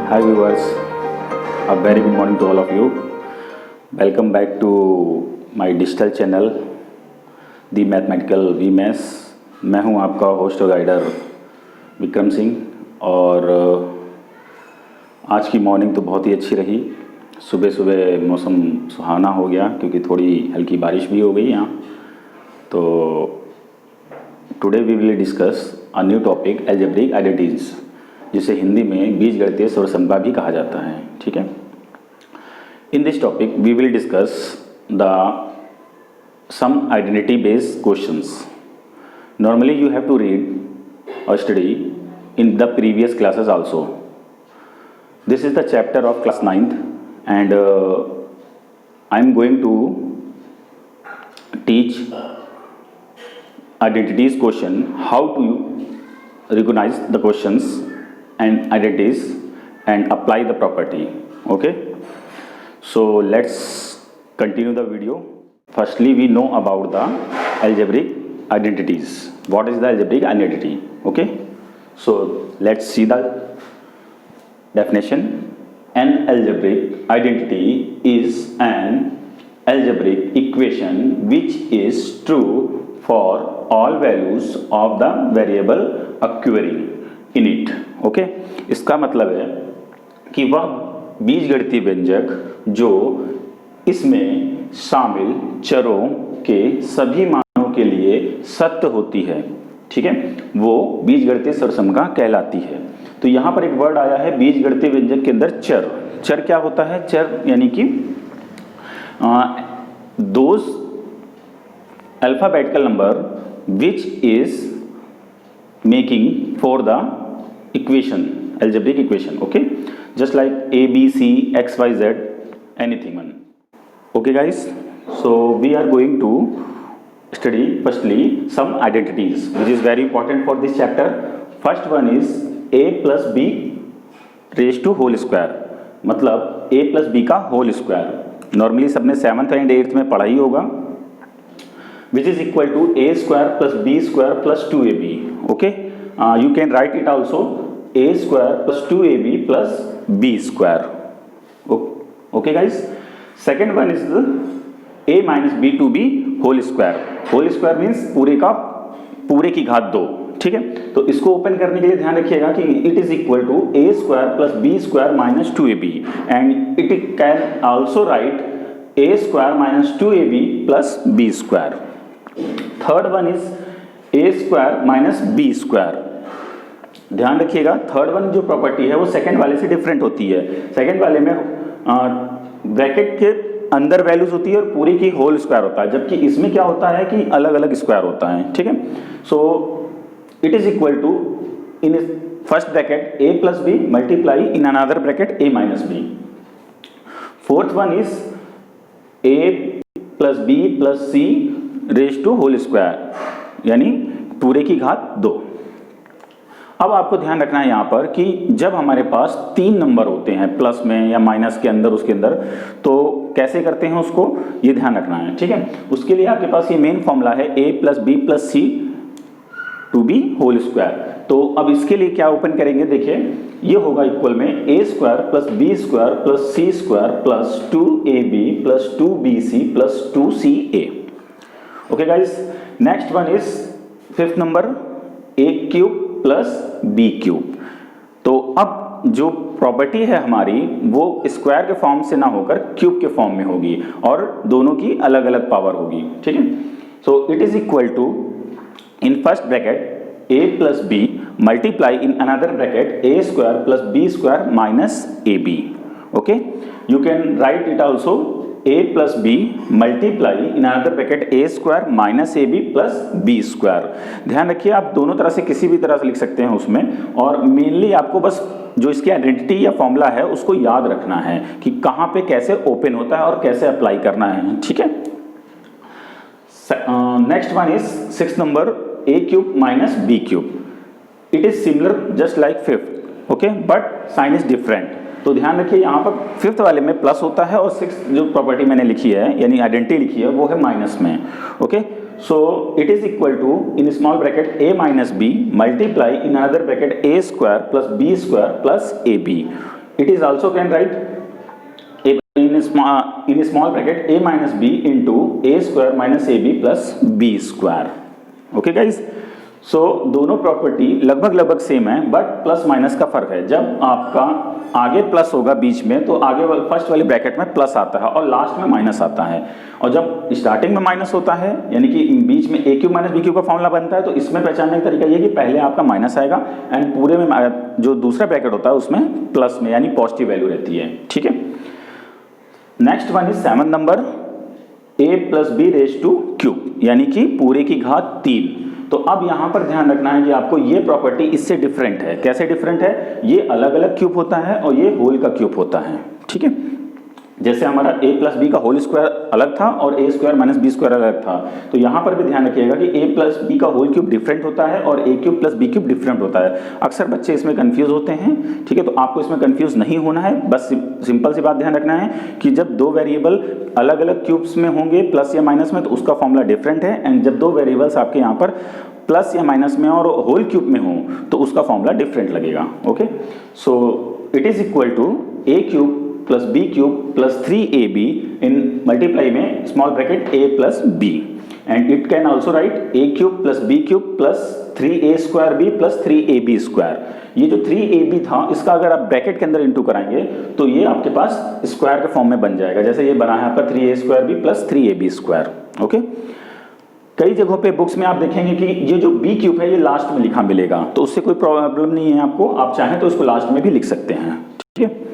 Hi viewers, a very good morning to all of you. Welcome back to my digital channel, The Mathematical VMS. मैं हूं आपका host और guider Vikram Singh और आज की मॉर्निंग तो बहुत ही अच्छी रही। सुबह सुबह मौसम सुहाना हो गया क्योंकि थोड़ी हल्की बारिश भी हो गई यहाँ। तो today we will discuss a new topic algebraic identities, जिसे हिंदी में बीजगणितीय स्वरसंख्या भी कहा जाता है। ठीक है, in this topic we will discuss the some identity based questions. Normally you have to read और study in the previous classes also. This is the chapter of class 9th and I am going to teach identities question, how to recognize the questions and identities and apply the property. Okay, so let's continue the video. Firstly, we know about the algebraic identities. What is the algebraic identity? Okay, so let's see the definition. An algebraic identity is an algebraic equation which is true for all values of the variable occurring in it. Okay? इसका मतलब है कि वह बीजगणितीय व्यंजक जो इसमें शामिल चरों के सभी मानों के लिए सत्य होती है, ठीक है, वो बीजगणितीय स्वरसंख्या कहलाती है। तो यहाँ पर एक वर्ड आया है बीजगणितीय व्यंजक के अंदर चर। चर क्या होता है? चर यानी कि those alphabetical number which is making for the equation, algebraic equation. Okay, just like a b c x y z, anything one. Okay guys, so we are going to study firstly some identities which is very important for this chapter. First one is a plus b raised to whole square, मतलब a plus b का whole square. Normally सबने 7th and 8th में पढ़ा ही होगा, which is equal to a square plus b square plus 2ab. Okay, you can write it also a square plus 2ab plus b square. Okay guys, second one is a minus b to be whole square. Whole square means पूरे की घात 2. ठीक है, तो इसको open करने के लिए ध्यान रखिएगा कि it is equal to a square plus b square minus 2ab and it can also write a square minus 2ab plus b square. Third one is a square minus b square. ध्यान रखिएगा, third one जो property है वो second वाले से different होती है. Second वाले में ब्रैकेट के अंदर वैल्यूज होती है और पूरी की होल स्क्वायर होता है, जबकि इसमें क्या होता है कि अलग अलग स्क्वायर होता है. ठीक है, सो it is equal to in first bracket a plus b multiply in another bracket a minus b. Fourth one is a plus b plus c raised to whole square, यानी पूरे की घात 2. अब आपको ध्यान रखना है यहाँ पर कि जब हमारे पास 3 नंबर होते हैं प्लस में या माइनस के अंदर, उसके अंदर, तो कैसे करते हैं उसको, ये ध्यान रखना है. ठीक है, उसके लिए आपके पास ये मेन फॉर्मूला है a plus b plus c to be whole square. तो अब इसके लिए क्या ओपन करेंगे, देखिए ये होगा इक्वल में a square plus b square plus c square plus 2ab plus 2bc plus 2ca. Okay guys, next one is fifth number a cube plus b cube. तो अब जो प्रॉपर्टी है हमारी वो स्क्वायर के फॉर्म से ना होकर क्यूब के फॉर्म में होगी और दोनों की अलग अलग पावर होगी. ठीक है, so it is equal to in first bracket a plus b multiply in another bracket a square plus b square minus ab. Okay, you can write it also a plus b multiply in another bracket a square minus ab plus b square. ध्यान रखिए, आप दोनों तरह से किसी भी तरह से लिख सकते हैं उसमें, और मेनली आपको बस जो इसकी आइडेंटिटी या फॉर्मूला है उसको याद रखना है कि कहाँ पे कैसे ओपन होता है और कैसे अप्लाई करना है. ठीक है, next one is six number a cube minus b cube. It is similar just like fifth, okay, but sign is different. तो ध्यान रखिए यहाँ पर फिफ्थ वाले में प्लस होता है और सिक्स जो प्रॉपर्टी मैंने लिखी है यानी आइडेंटिटी लिखी है वो है माइनस में. Okay, so it is equal to in small bracket a minus b multiply in another bracket a square plus b square plus ab. It is also can write in small bracket a minus b into a square minus ab plus b square. Okay guys, so दोनों property लगभग same है, but plus minus का फर्क है। जब आपका आगे plus होगा बीच में तो आगे फर्स्ट वाले ब्रैकेट में प्लस आता है और लास्ट में माइनस आता है, और जब स्टार्टिंग में माइनस होता है यानी कि बीच में ए क्यूब माइनस बी क्यूब का फॉर्मूला बनता है, तो इसमें पहचानने का तरीका ये कि पहले आपका माइनस आएगा एंड पूरे में जो दूसरा ब्रैकेट होता है उसमें प्लस में यानी पॉजिटिव वैल्यू रहती है। ठीक है, next one is 7 number, a plus b raise to cube यानी कि पूरे की घात 3। तो अब यहां पर ध्यान रखना है कि आपको ये प्रॉपर्टी इससे डिफरेंट है। कैसे डिफरेंट है? ये अलग अलग क्यूब होता है और ये होल का क्यूब होता है। ठीक है, जैसे हमारा a प्लस बी का होल स्क्वायर अलग था और a square minus b square अलग था, तो यहाँ पर भी ध्यान रखिएगा कि a प्लस बी का होल क्यूब डिफरेंट होता है और a cube plus B cube different होता है। अक्सर बच्चे इसमें कंफ्यूज होते हैं। ठीक है, तो आपको इसमें कंफ्यूज नहीं होना है, बस सिंपल सी बात ध्यान रखना है कि जब दो वेरिएबल अलग अलग क्यूब्स में होंगे प्लस या माइनस में, तो उसका फॉर्मूला डिफरेंट है, एंड जब दो वेरिएबल्स आपके यहाँ पर प्लस या माइनस में और होल क्यूब में हो तो उसका फॉर्मूला डिफरेंट लगेगा। Okay, so it is equal to a cube plus B cube plus 3ab in multiply में small bracket a plus b, and it can also write a cube plus b cube plus 3a square b plus 3ab square. ये जो 3ab था इसका अगर आप bracket के अंदर into कराएंगे तो ये आपके पास स्क्वायर के फॉर्म में बन जाएगा, जैसे ये बना है आपका 3a square b plus 3ab square. Okay, कई जगहों पे बुक्स में आप देखेंगे कि ये जो b क्यूब है ये लास्ट में लिखा मिलेगा, तो उससे कोई प्रॉब्लम नहीं है आपको, आप चाहें तो इसको लास्ट में भी लिख सकते हैं। ठीक है,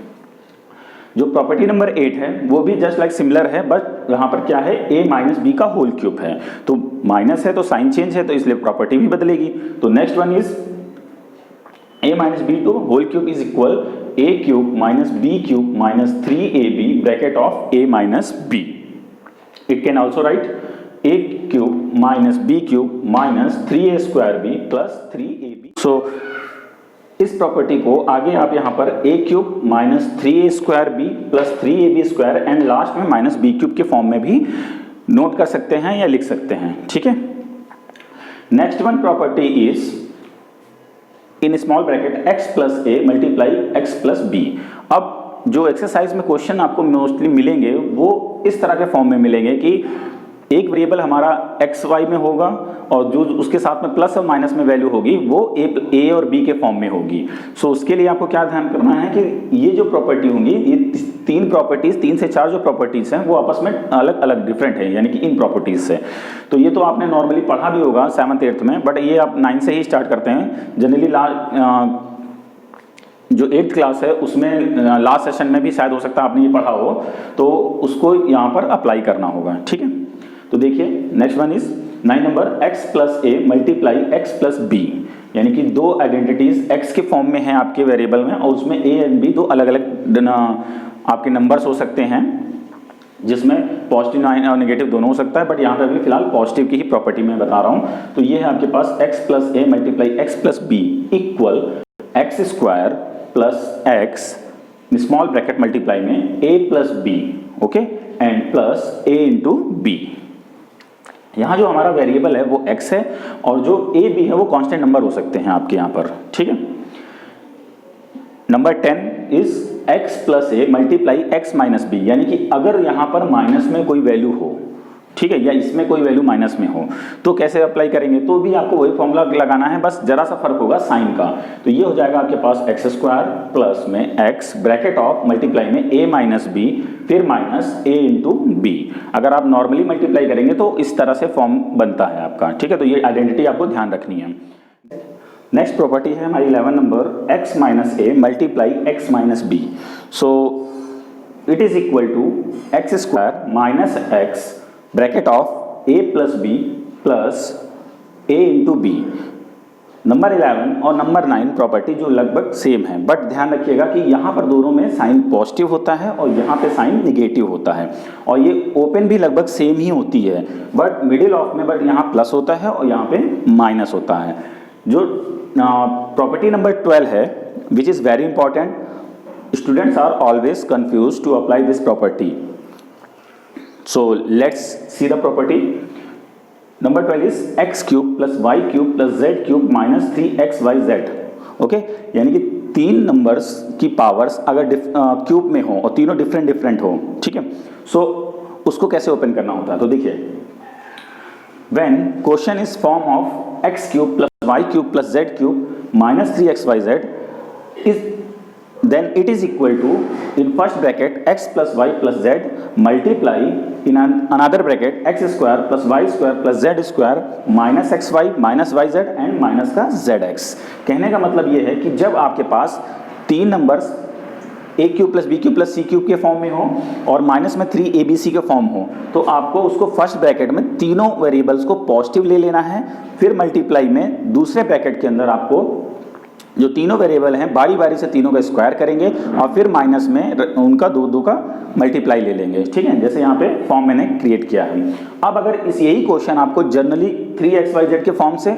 जो प्रॉपर्टी नंबर 8 है वो भी जस्ट लाइक सिमिलर है, बट यहाँ पर क्या है, a माइनस बी का होल क्यूब है, तो माइनस है तो साइन चेंज है तो इसलिए प्रॉपर्टी भी बदलेगी। तो next one is a minus b to whole cube is equal a cube minus b cube minus 3ab bracket of a minus b. It can also write a cube minus b cube minus 3a square b plus 3ab। So इस property को आगे आप यहां पर a cube minus 3a square b plus 3ab square and last में minus b cube के form में भी नोट कर सकते हैं या लिख सकते हैं। ठीक है, next one property is in small bracket x plus a multiply x plus b। अब जो एक्सरसाइज में क्वेश्चन आपको मोस्टली मिलेंगे वो इस तरह के फॉर्म में मिलेंगे कि एक वेरिएबल हमारा एक्स वाई में होगा और जो उसके साथ में प्लस और माइनस में वैल्यू होगी वो ए और बी के फॉर्म में होगी। सो उसके लिए आपको क्या ध्यान करना है कि ये जो प्रॉपर्टी होंगी, ये तीन से चार जो प्रॉपर्टीज हैं वो आपस में अलग अलग डिफरेंट है, यानी कि इन प्रॉपर्टीज से। तो ये तो आपने नॉर्मली पढ़ा भी होगा 7th 8th में, बट ये आप 9 से ही स्टार्ट करते हैं। जनरली जो 8th क्लास है उसमें लास्ट सेशन में भी शायद हो सकता है आपने ये पढ़ा हो, तो उसको यहाँ पर अप्लाई करना होगा। ठीक है, तो देखिए next one is 9 number x plus a multiply x plus b, यानी कि दो आइडेंटिटीज x के फॉर्म में है आपके वेरिएबल में और उसमें a एंड b दो अलग अलग आपके नंबर्स हो सकते हैं, जिसमें पॉजिटिव और नेगेटिव दोनों हो सकता है, बट यहाँ पे अभी फिलहाल पॉजिटिव की ही प्रॉपर्टी मैं बता रहा हूँ। तो ये है आपके पास x plus a multiply x plus b equal x square plus x small bracket multiply में a plus b, okay, and plus a into b। यहाँ जो हमारा वेरिएबल है वो x है और जो a b है वो कांस्टेंट नंबर हो सकते हैं आपके यहाँ पर। ठीक है, number 10 is x plus a multiply x minus b, यानी कि अगर यहाँ पर माइनस में कोई वैल्यू हो, ठीक है, या इसमें कोई वैल्यू माइनस में हो तो कैसे अप्लाई करेंगे, तो भी आपको वही फॉर्मूला लगाना है, बस जरा सा फर्क होगा साइन का। तो ये हो जाएगा आपके पास एक्स स्क्वायर प्लस में x ब्रैकेट ऑफ मल्टीप्लाई में a माइनस बी फिर माइनस a इंटू बी। अगर आप नॉर्मली मल्टीप्लाई करेंगे तो इस तरह से फॉर्म बनता है आपका। ठीक है, तो ये आइडेंटिटी आपको ध्यान रखनी है। नेक्स्ट प्रॉपर्टी है हमारी 11 number x minus a multiply x minus b. So it is equal to x square minus x bracket of a plus b plus a into b. Number 11 और नंबर 9 प्रॉपर्टी जो लगभग same है, but ध्यान रखिएगा कि यहाँ पर दोनों में साइन पॉजिटिव होता है और यहाँ पे साइन निगेटिव होता है, और ये ओपन भी लगभग सेम ही होती है, बट मिडिल ऑफ में बट यहाँ प्लस होता है और यहाँ पे माइनस होता है। जो प्रॉपर्टी नंबर 12 है which is very important, students are always confuse to apply this property. So let's see the property. Number 12 is x cube plus y cube plus z cube minus 3xyz. Okay, यानी कि तीन numbers की powers अगर cube में हो और तीनों different हो, ठीक है, सो उसको कैसे ओपन करना होता है। तो देखिए, when question is form of x cube plus Y cube plus Z cube minus 3xyz is then it is equal to in first bracket x plus y plus z multiply in another bracket x square plus y square plus z square minus xy minus yz and minus का zx। कहने का मतलब ये है कि जब आपके पास तीन numbers A cube plus B cube plus C cube के फॉर्म में हो और माइनस में 3abc के फॉर्म हो, तो आपको उसको फर्स्ट ब्रैकेट में तीनों वेरिएबल्स को पॉजिटिव ले लेना है, फिर मल्टीप्लाई में दूसरे ब्रैकेट के अंदर आपको जो तीनों वेरिएबल हैं बारी बारी से तीनों का स्क्वायर करेंगे और फिर माइनस में उनका दो का मल्टीप्लाई ले लेंगे, ठीक है, जैसे यहाँ पे फॉर्म मैंने क्रिएट किया है। अब अगर यही क्वेश्चन आपको जनरली 3xyz के फॉर्म से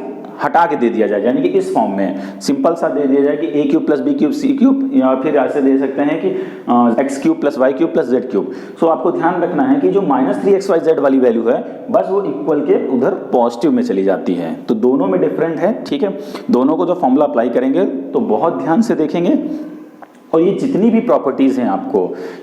हटा के दे दिया जाए, यानी कि इस फॉर्म में सिंपल सा दे दिया जाए कि A cube plus B cube C cube, या फिर ऐसे दे सकते हैं कि X cube plus Y cube plus Z cube. So आपको ध्यान रखना है कि जो माइनस 3xyz वाली वैल्यू है बस वो इक्वल के उधर पॉजिटिव में चली जाती है, तो दोनों में डिफरेंट है, ठीक है। दोनों को जो फॉर्मूला अप्लाई करेंगे तो बहुत ध्यान से देखेंगे, और ये जितनी भी प्रॉपर्टीज़ हैं आपको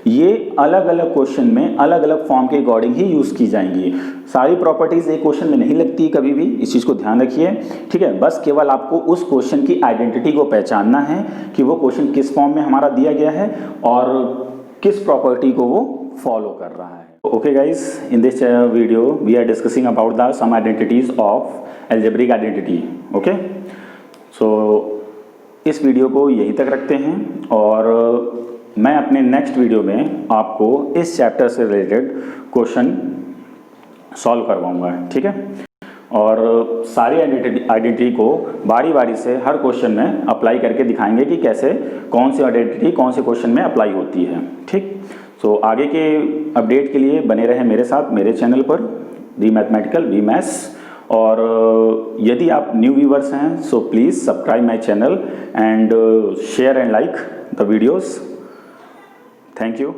ये अलग अलग क्वेश्चन में अलग अलग फॉर्म के अकॉर्डिंग ही यूज़ की जाएंगी। सारी प्रॉपर्टीज़ एक क्वेश्चन में नहीं लगती कभी भी, इस चीज़ को ध्यान रखिए, ठीक है। बस केवल आपको उस क्वेश्चन की आइडेंटिटी को पहचानना है कि वो क्वेश्चन किस फॉर्म में हमारा दिया गया है और किस प्रॉपर्टी को वो फॉलो कर रहा है। Okay guys, in this video we are discussing about the some identities of algebraic identity. Okay, so इस वीडियो को यहीं तक रखते हैं और मैं अपने नेक्स्ट वीडियो में आपको इस चैप्टर से रिलेटेड क्वेश्चन सॉल्व करवाऊंगा, ठीक है। और सारी आइडेंटिटी को बारी बारी से हर क्वेश्चन में अप्लाई करके दिखाएंगे कि कैसे कौन सी आइडेंटिटी कौन से क्वेश्चन में अप्लाई होती है, ठीक। सो आगे के अपडेट के लिए बने रहें मेरे साथ मेरे चैनल पर वी मैथमेटिकल वी मैथ्स। और यदि आप न्यू व्यूवर्स हैं so please subscribe my channel and share and like the videos. Thank you.